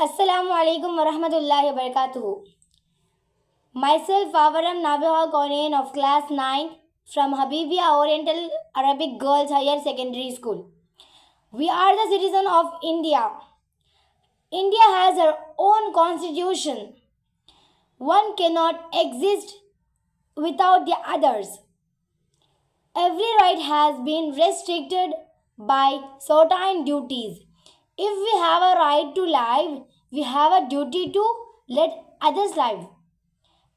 Assalamu alaikum warahmatullahi wabarakatuh. Myself Avaram Nabiha Konain of class 9 from Habibia Oriental Arabic Girls Higher Secondary School. We are the citizen of India. India has her own constitution. One cannot exist without the others. Every right has been restricted by certain duties. If we have a right to live, we have a duty to let others live.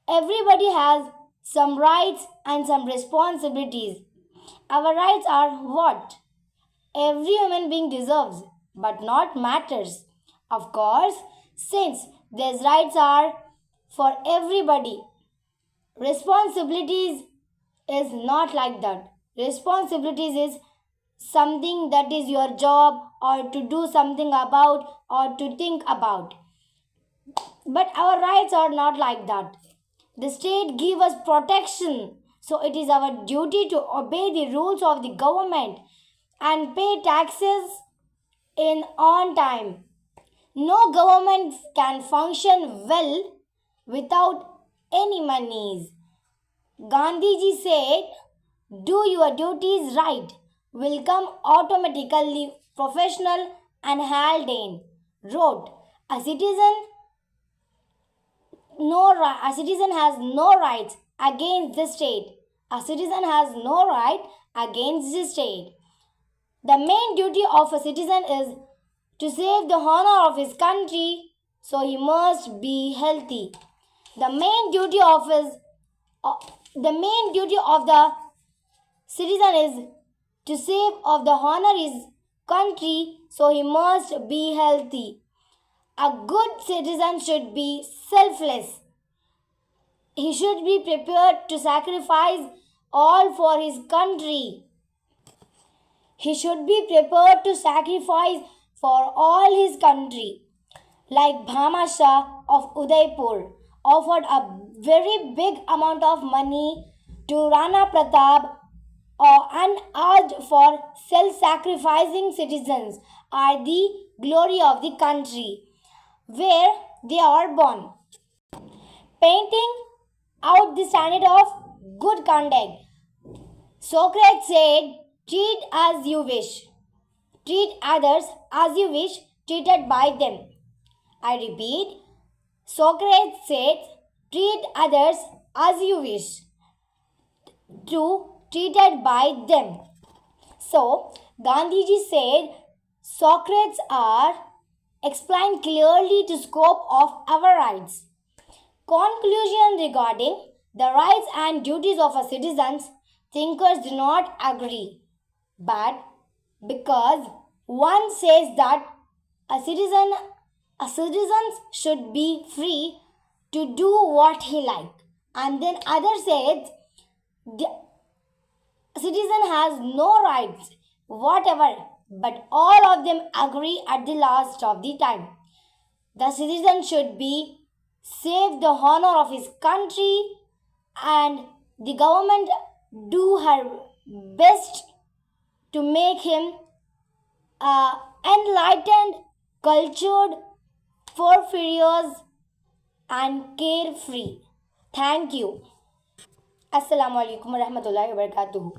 Everybody has some rights and some responsibilities. Our rights are what every human being deserves, but not matters. Of course, since these rights are for everybody, responsibilities is not like that. Responsibilities is something that is your job or to do something about or to think about. But our rights are not like that. The state give us protection, so it is our duty to obey the rules of the government and pay taxes in on time. No government can function well without any monies. Gandhiji said, "Do your duties right, will come automatically." Professional and Haldane wrote, "A citizen has no rights against the state. A citizen has no right against the state." The main duty of a citizen is to save the honor of his country, so he must be healthy. The main duty of the citizen is to save of the honor his country, so he must be healthy. A good citizen should be selfless. He should be prepared to sacrifice all for his country. He should be prepared to sacrifice for all his country. Like Bhama Shah of Udaipur offered a very big amount of money to Rana Pratap and urged for self-sacrificing citizens are the glory of the country where they are born. Painting out the standard of good conduct, Socrates said, "Treat as you wish. Treat others as you wish treated by them." I repeat, Socrates said, "Treat others as you wish to treated by them." So, Gandhiji said, Socrates are explained clearly to scope of our rights. Conclusion regarding the rights and duties of a citizens, thinkers do not agree. But because one says that a citizen should be free to do what he like, and then other says the citizen has no rights whatever, but all of them agree at the last of the time. The citizen should be save the honor of his country, and the government do her best to make him enlightened, cultured, porphyrious, and carefree. Thank you. Assalamu alaikum warahmatullahi wabarakatuh.